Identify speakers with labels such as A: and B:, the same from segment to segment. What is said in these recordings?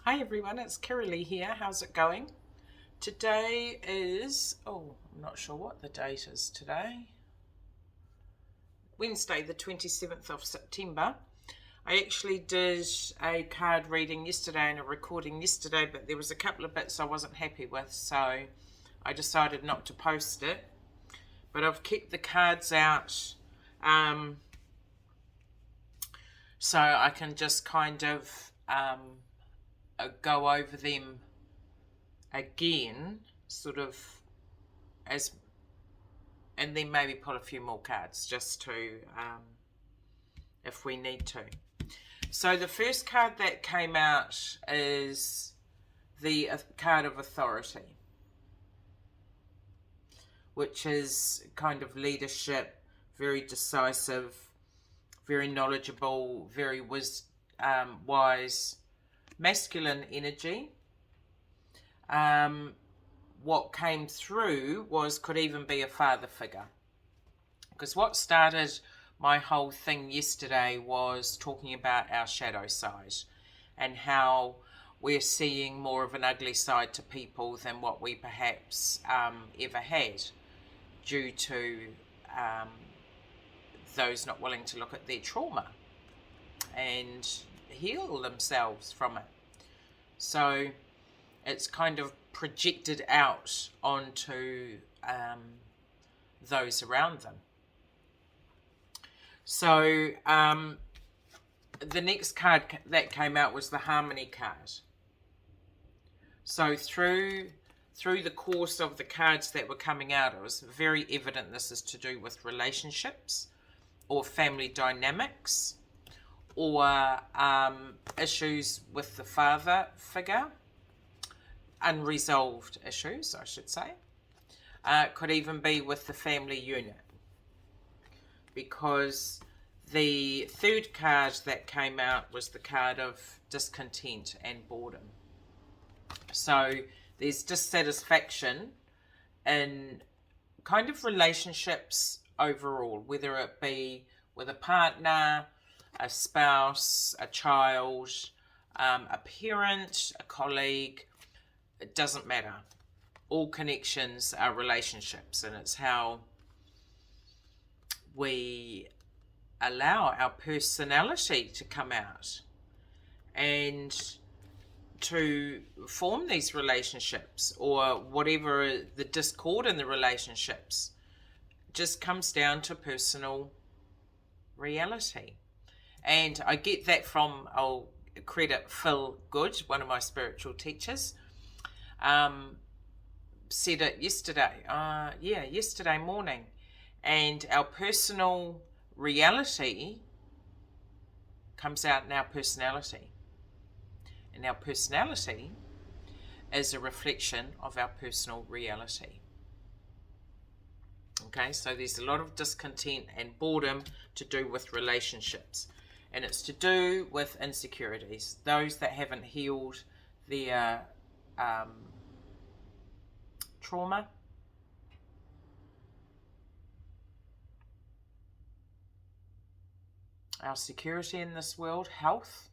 A: Hi everyone, it's Kiralee here. How's it going? Today is, I'm not sure what the date is today. Wednesday, the 27th of September. I actually did a card reading yesterday and a recording yesterday, but there was a couple of bits I wasn't happy with, so I decided not to post it. But I've kept the cards out so I can just kind of go over them again, sort of as, and then maybe pull a few more cards just to, if we need to. So the first card that came out is the card of authority, which is kind of leadership, very decisive, very knowledgeable, very wise, masculine energy. What came through could even be a father figure. Because what started my whole thing yesterday was talking about our shadow side and how we're seeing more of an ugly side to people than what we perhaps ever had, due to those not willing to look at their trauma and heal themselves from it. So it's kind of projected out onto those around them. So the next card that came out was the Harmony card. So through the course of the cards that were coming out, it was very evident this is to do with relationships or family dynamics or issues with the father figure, unresolved issues, I should say. Could even be with the family unit, because the third card that came out was the card of discontent and boredom. So there's dissatisfaction in kind of relationships overall, whether it be with a partner, a spouse, a child, a parent, a colleague. It doesn't matter. All connections are relationships, and it's how we allow our personality to come out and to form these relationships, or whatever the discord in the relationships just comes down to personal reality. And I get that from, I'll credit Phil Good, one of my spiritual teachers, said it yesterday, yesterday morning. And our personal reality comes out in our personality. And our personality is a reflection of our personal reality. Okay, so there's a lot of discontent and boredom to do with relationships. And it's to do with insecurities. Those that haven't healed their trauma. Our security in this world, health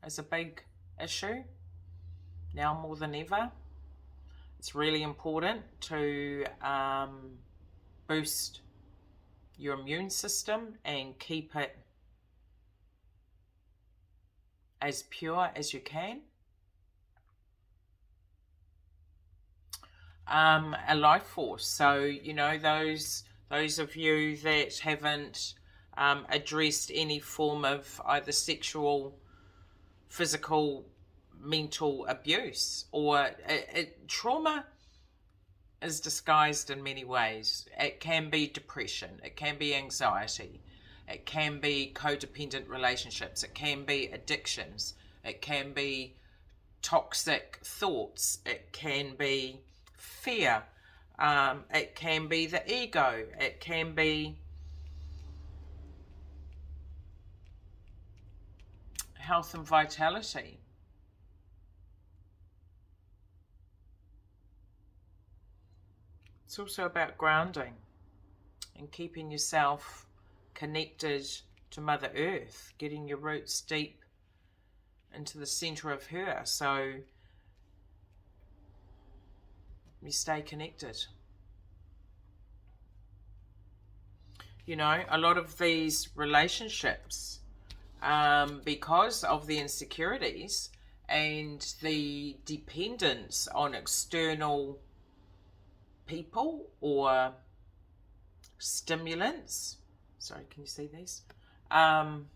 A: is a big issue now more than ever. It's really important to boost your immune system and keep it as pure as you can. A life force. So, those of you that haven't addressed any form of either sexual, physical, mental abuse, or trauma is disguised in many ways. It can be depression, it can be anxiety, it can be codependent relationships, it can be addictions, it can be toxic thoughts, it can be fear, it can be the ego, it can be health and vitality. It's also about grounding and keeping yourself connected to Mother Earth, getting your roots deep into the center of her, so you stay connected. You know, a lot of these relationships, because of the insecurities and the dependence on external people or stimulants. Sorry, can you see these? Aren't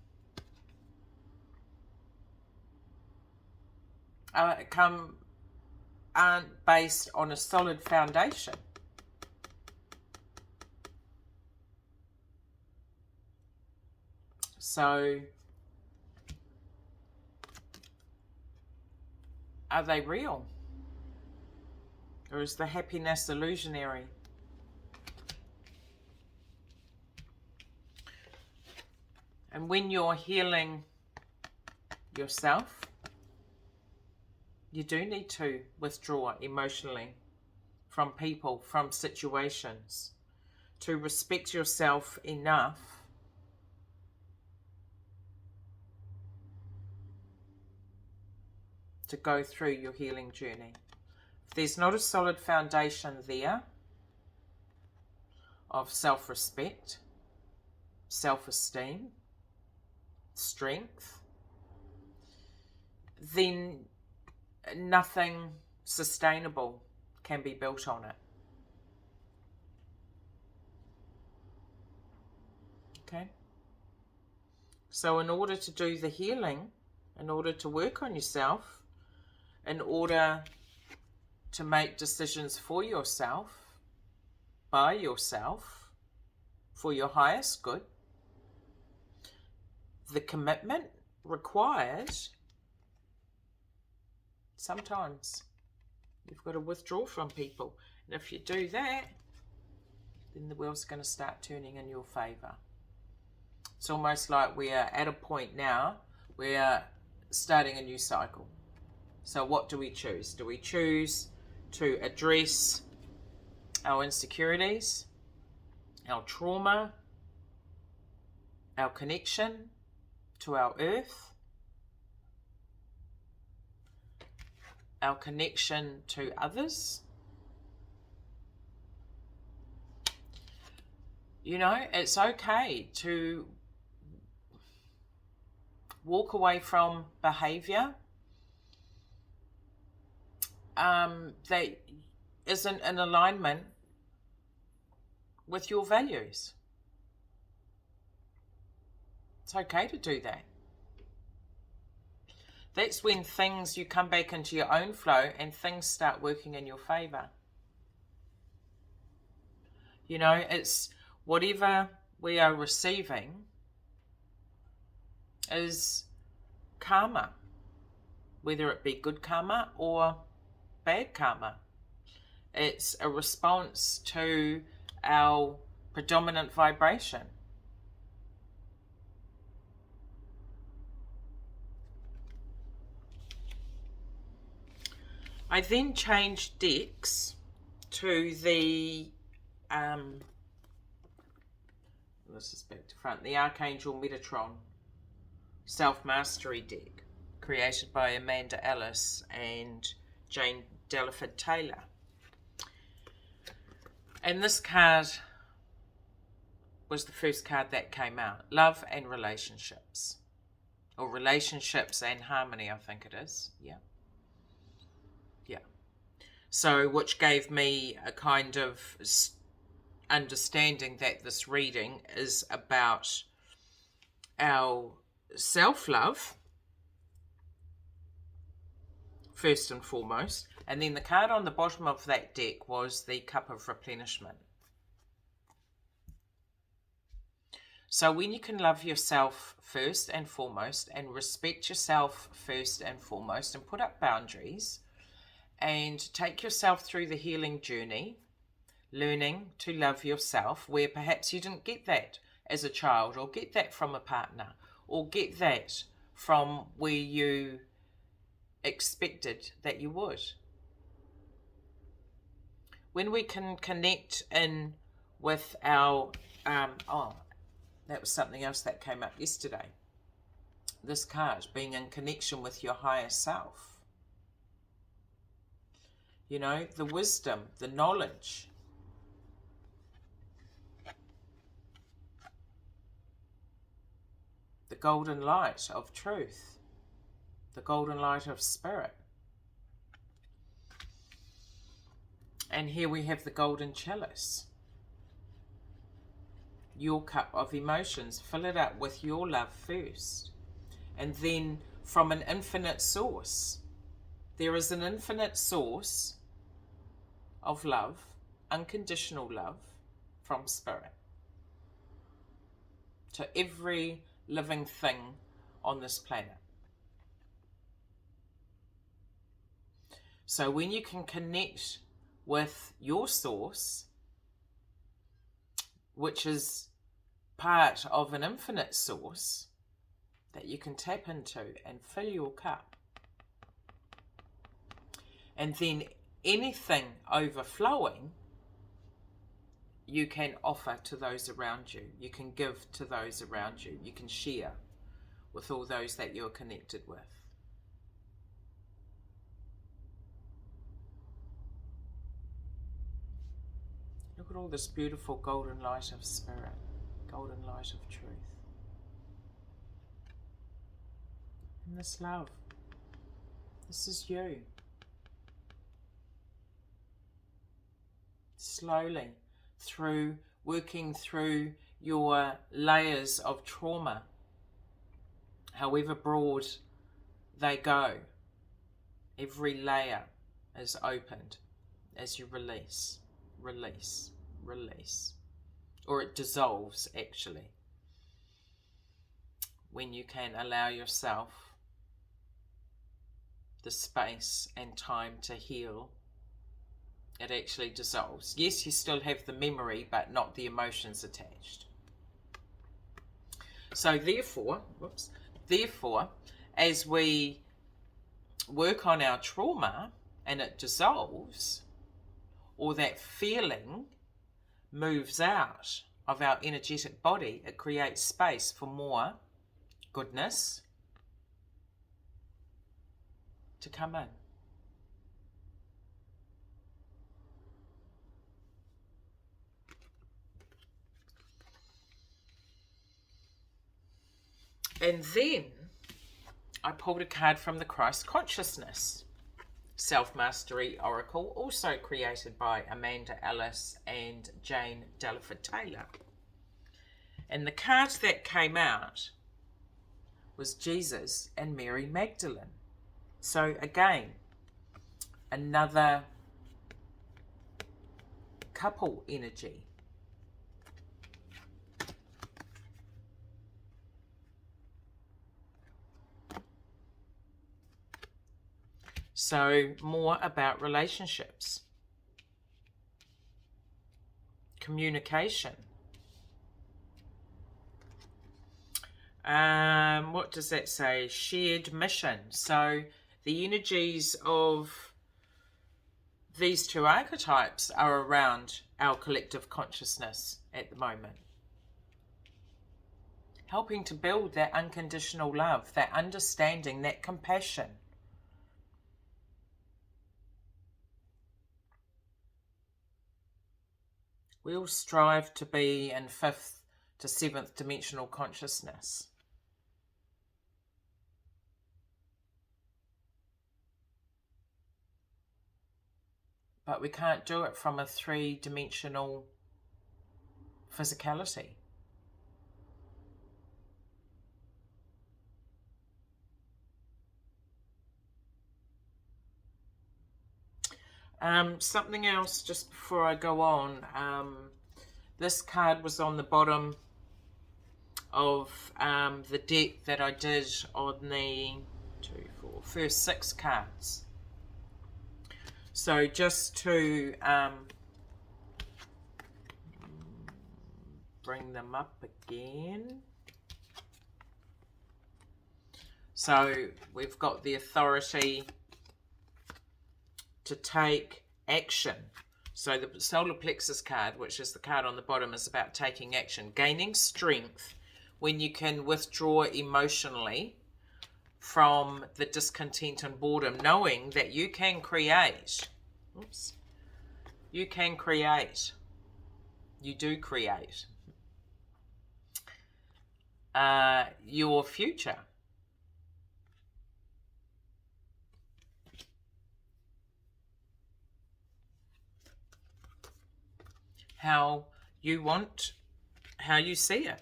A: based on a solid foundation. So, are they real? Or is the happiness illusionary? And when you're healing yourself, you do need to withdraw emotionally from people, from situations, to respect yourself enough to go through your healing journey. If there's not a solid foundation there of self-respect, self-esteem, strength, then nothing sustainable can be built on it. Okay? So in order to do the healing, in order to work on yourself, in order to make decisions for yourself, by yourself, for your highest good, the commitment required, sometimes you've got to withdraw from people. And if you do that, then the wheel's going to start turning in your favour. It's almost like we are at a point now, we are starting a new cycle. So what do we choose? Do we choose to address our insecurities, our trauma, our connection to our earth, our connection to others? You know, it's okay to walk away from behaviour that isn't in alignment with your values. It's okay to do that. That's when you come back into your own flow and things start working in your favour. You know, it's whatever we are receiving is karma, whether it be good karma or bad karma. It's a response to our predominant vibration. I then changed decks to the this is back to front, the Archangel Metatron Self-Mastery deck, created by Amanda Ellis and Jane Delaford Taylor. And this card was the first card that came out. Love and relationships. Or relationships and harmony, I think it is. Yeah. Yeah. So, which gave me a kind of understanding that this reading is about our self-love, first and foremost. And then the card on the bottom of that deck was the Cup of Replenishment. So when you can love yourself first and foremost and respect yourself first and foremost and put up boundaries and take yourself through the healing journey, learning to love yourself where perhaps you didn't get that as a child, or get that from a partner, or get that from where you expected that you would. When we can connect in with our, that was something else that came up yesterday. this card, being in connection with your higher self. You know, the wisdom, the knowledge. The golden light of truth. The golden light of spirit. And here we have the golden chalice. Your cup of emotions. Fill it up with your love first. And then from an infinite source. There is an infinite source of love, unconditional love from spirit, to every living thing on this planet. So when you can connect with your source, which is part of an infinite source that you can tap into and fill your cup, and then anything overflowing you can offer to those around you. You can give to those around you. You can share with all those that you're connected with. Look at all this beautiful golden light of spirit, golden light of truth. And this love, this is you. Slowly, working through your layers of trauma, however broad they go, every layer is opened as you release, release, release. Or it dissolves, actually. When you can allow yourself the space and time to heal, it actually dissolves. Yes, you still have the memory, but not the emotions attached. So therefore, as we work on our trauma and it dissolves, or that feeling moves out of our energetic body, it creates space for more goodness to come in. And then I pulled a card from the Christ Consciousness Self-Mastery Oracle, also created by Amanda Ellis and Jane Delaford Taylor. And the card that came out was Jesus and Mary Magdalene. So again, another couple energy. So more about relationships, communication. What does that say? Shared mission. So the energies of these two archetypes are around our collective consciousness at the moment. Helping to build that unconditional love, that understanding, that compassion. We all strive to be in 5th to 7th dimensional consciousness. But we can't do it from a 3-dimensional physicality. Something else just before I go on. This card was on the bottom of the deck that I did on the first 6 cards. So just to bring them up again. So we've got the authority to take action. So the solar plexus card, which is the card on the bottom, is about taking action, gaining strength when you can withdraw emotionally from the discontent and boredom, knowing that you can create. You can create. You do create your future. How you want, how you see it.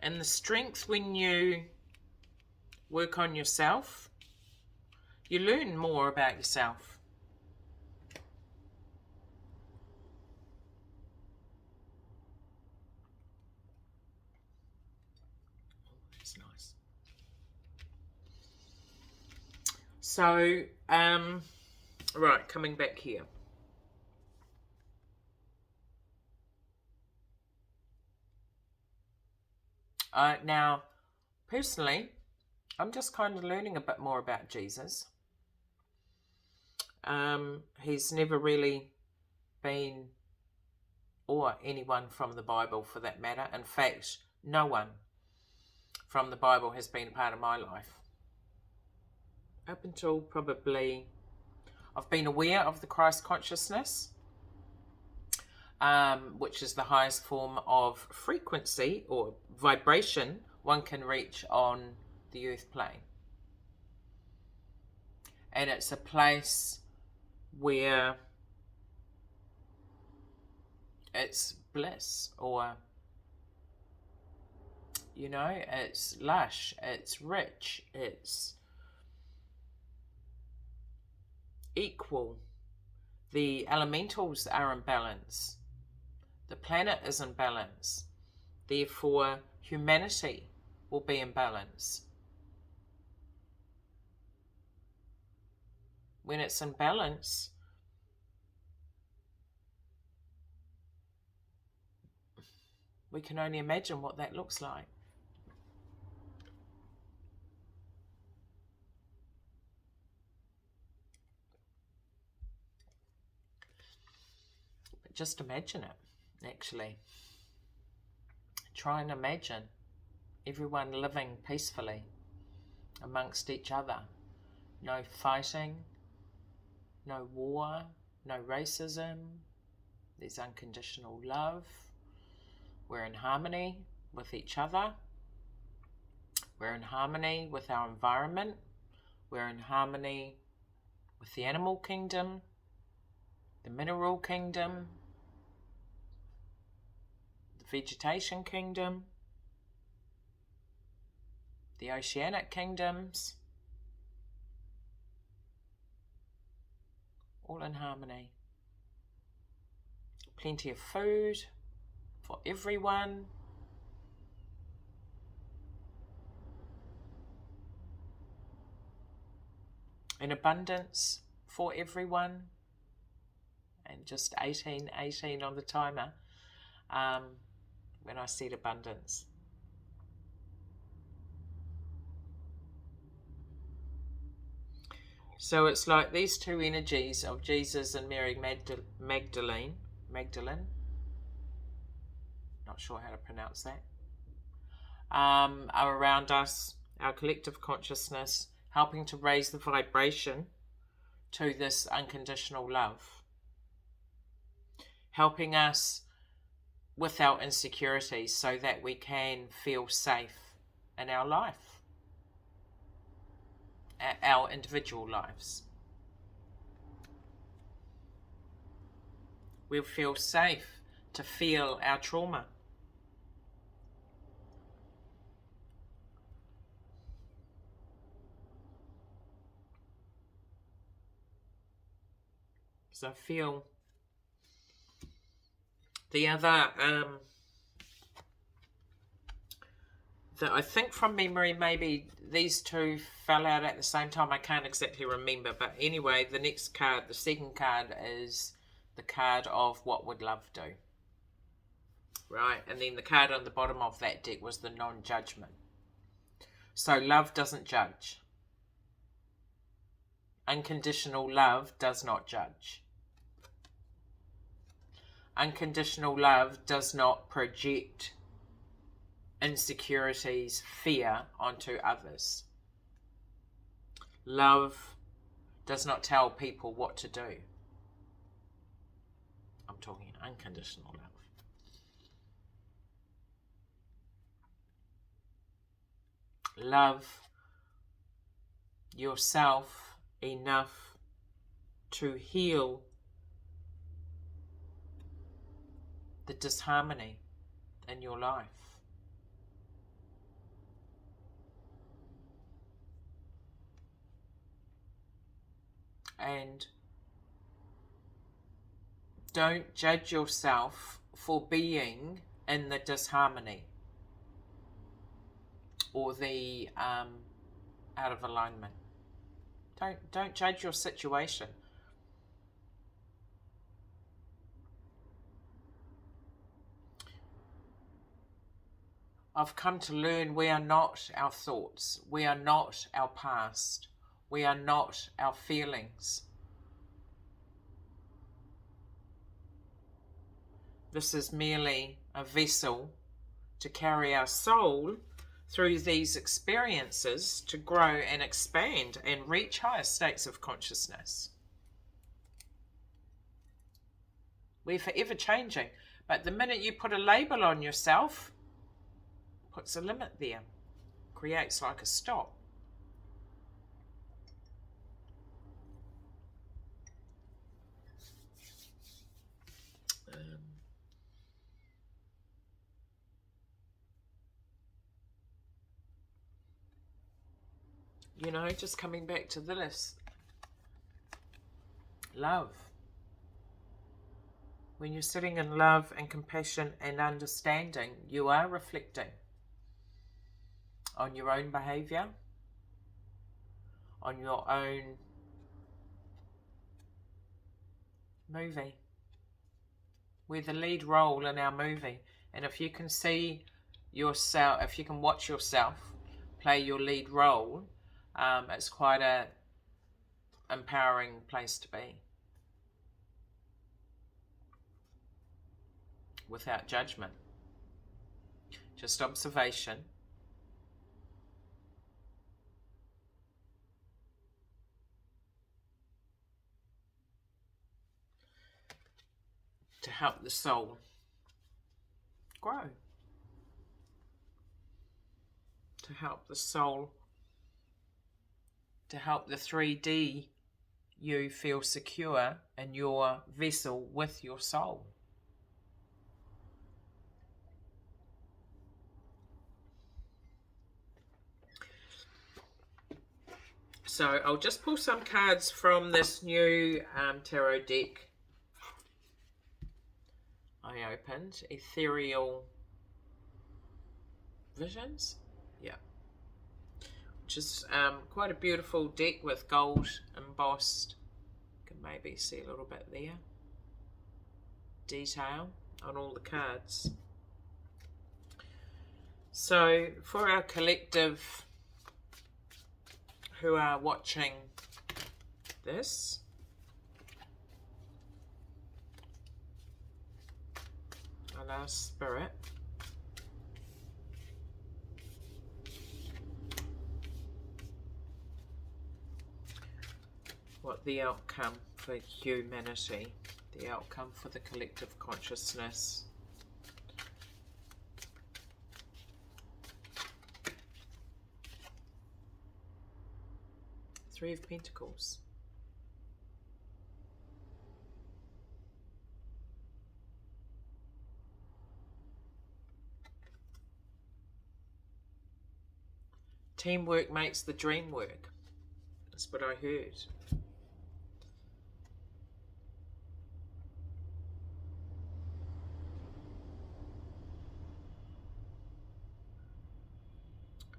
A: And the strength when you work on yourself, you learn more about yourself. That's nice. So, right, coming back here. Now, personally, I'm just kind of learning a bit more about Jesus. He's never really been, or anyone from the Bible for that matter. In fact, no one from the Bible has been a part of my life. Up until probably, I've been aware of the Christ consciousness, which is the highest form of frequency or vibration one can reach on the earth plane. And it's a place where it's bliss, or, you know, it's lush, it's rich, it's equal. The elementals are in balance. The planet is in balance. Therefore, humanity will be in balance. When it's in balance, we can only imagine what that looks like. But just imagine it, actually. Try and imagine everyone living peacefully amongst each other. No fighting, no war, no racism. There's unconditional love. We're in harmony with each other. We're in harmony with our environment. We're in harmony with the animal kingdom, the mineral kingdom, the vegetation kingdom, the oceanic kingdoms, all in harmony. Plenty of food for everyone. In abundance for everyone. And just 18 on the timer when I said abundance. So it's like these two energies of Jesus and Mary Magdalene, not sure how to pronounce that, are around us, our collective consciousness, helping to raise the vibration to this unconditional love, helping us with our insecurities so that we can feel safe in our life, our individual lives. We'll feel safe to feel our trauma. So I feel the other, that I think from memory, maybe these two fell out at the same time. I can't exactly remember. But anyway, the next card, the second card, is the card of what would love do. Right? And then the card on the bottom of that deck was the non-judgment. So love doesn't judge. Unconditional love does not judge. Unconditional love does not project insecurities, fear onto others. Love does not tell people what to do. I'm talking unconditional love. Love yourself enough to heal the disharmony in your life. And don't judge yourself for being in the disharmony or the out of alignment. Don't judge your situation. I've come to learn we are not our thoughts. We are not our past. We are not our feelings. This is merely a vessel to carry our soul through these experiences to grow and expand and reach higher states of consciousness. We're forever changing, but the minute you put a label on yourself, puts a limit there, creates like a stop. You know, just coming back to this, love. When you're sitting in love and compassion and understanding, you are reflecting on your own behavior, on your own movie. We're the lead role in our movie. And if you can see yourself, if you can watch yourself play your lead role, it's quite a empowering place to be. Without judgment. Just observation. To help the soul grow. To help the soul, to help the 3D you feel secure in your vessel with your soul. So I'll just pull some cards from this new tarot deck I opened. Ethereal Visions? Yeah. Which is quite a beautiful deck with gold embossed. You can maybe see a little bit there. Detail on all the cards. So for our collective who are watching this, and our spirit, what the outcome for humanity, the outcome for the collective consciousness. Three of Pentacles. Teamwork makes the dream work. That's what I heard.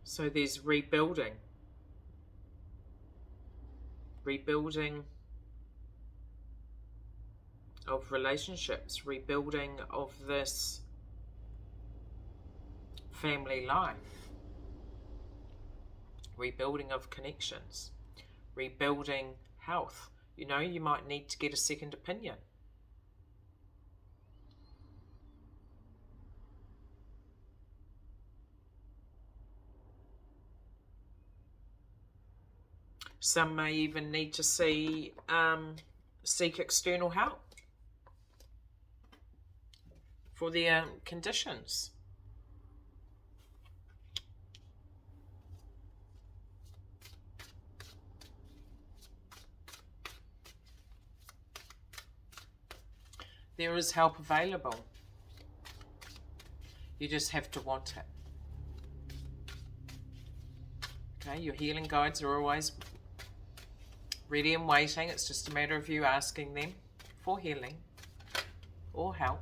A: So there's rebuilding. Rebuilding of relationships, rebuilding of this family life, rebuilding of connections, rebuilding health. You know, you might need to get a second opinion. Some may even need to seek external help for their conditions. There is help available. You just have to want it. Okay, your healing guides are always ready and waiting. It's just a matter of you asking them for healing or help.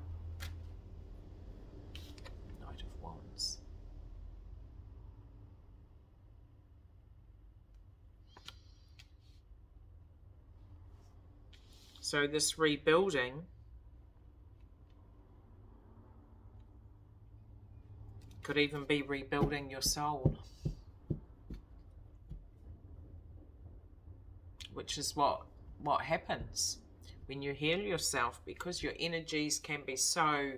A: Knight of Wands. So this rebuilding could even be rebuilding your soul, which is what happens when you heal yourself, because your energies can be so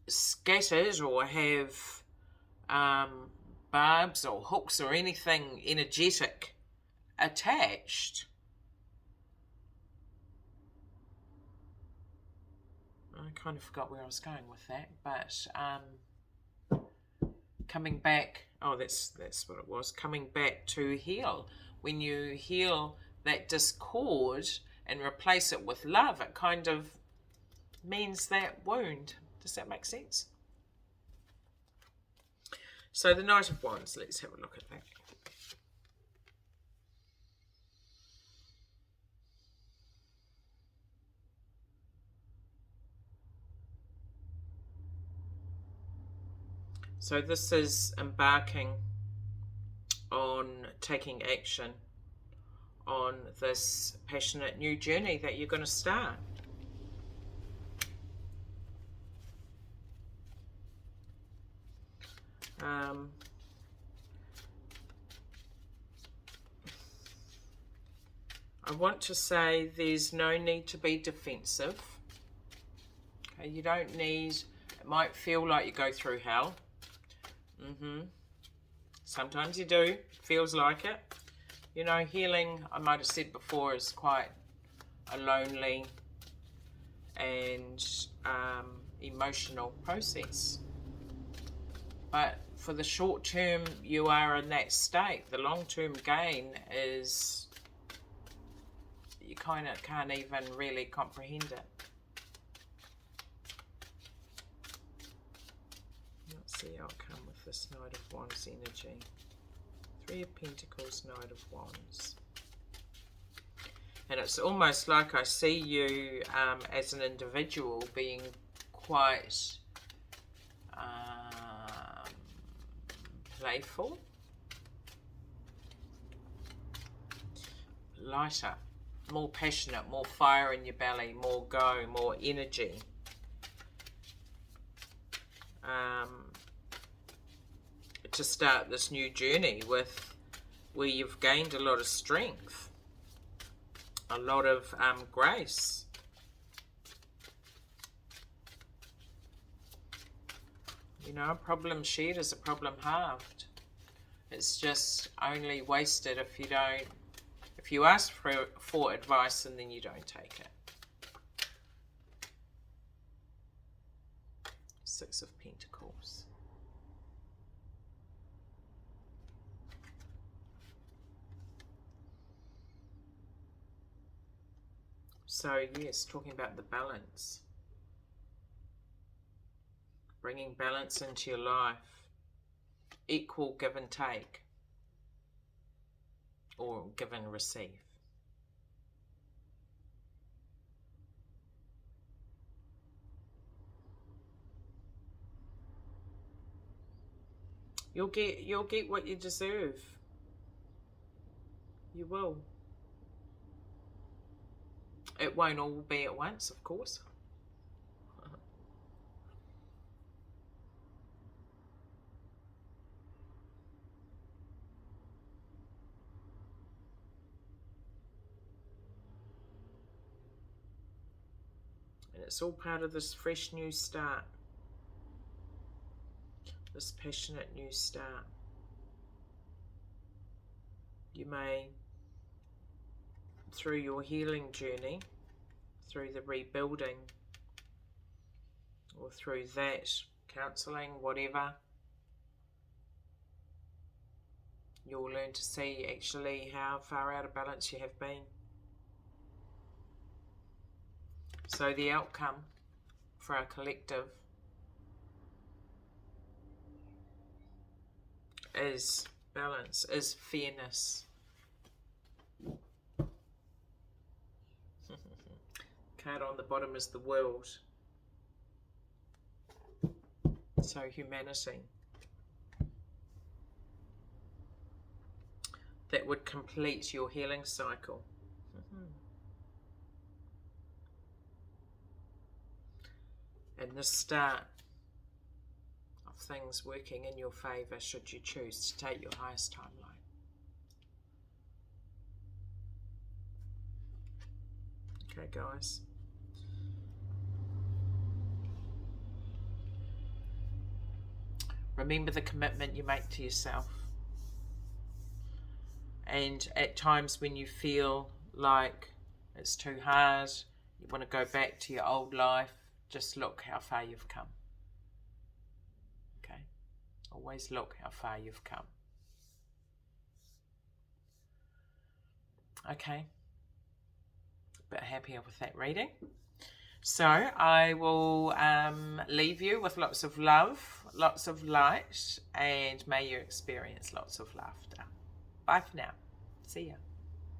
A: scattered or have barbs or hooks or anything energetic attached. I kind of forgot where I was going with that, but coming back, that's what it was, coming back to heal. When you heal that discord and replace it with love, it kind of mends that wound. Does that make sense? So the Knight of Wands, let's have a look at that. So this is embarking on taking action on this passionate new journey that you're going to start. I want to say there's no need to be defensive. Okay, you don't need, it might feel like you go through hell. Sometimes you do, feels like it. You know, healing, I might have said before, is quite a lonely and emotional process. But for the short term, you are in that state. The long-term gain is, you kind of can't even really comprehend it. What's the outcome with this Knight of Wands energy? Three of Pentacles, Knight of Wands. And it's almost like I see you as an individual being quite playful, lighter, more passionate, more fire in your belly, more go, more energy. To start this new journey with, where you've gained a lot of strength, a lot of grace. You know, a problem shared is a problem halved. It's just only wasted if you don't, if you ask for advice and then you don't take it. Six of Pentacles. So yes, talking about the balance. Bringing balance into your life. Equal give and take. Or give and receive. You'll get what you deserve. You will. It won't all be at once, of course. And it's all part of this fresh new start. This passionate new start. You may through your healing journey, through the rebuilding, or through that counselling, whatever, you'll learn to see actually how far out of balance you have been. So the outcome for our collective is balance, is fairness. Card on the bottom is the world. So humanity. That would complete your healing cycle. And the start of things working in your favour should you choose to take your highest timeline. Okay, guys. Remember the commitment you make to yourself. And at times when you feel like it's too hard, you want to go back to your old life, just look how far you've come. Okay? Always look how far you've come. Okay? A bit happier with that reading. So I will leave you with lots of love, lots of light, and may you experience lots of laughter. Bye for now. See ya.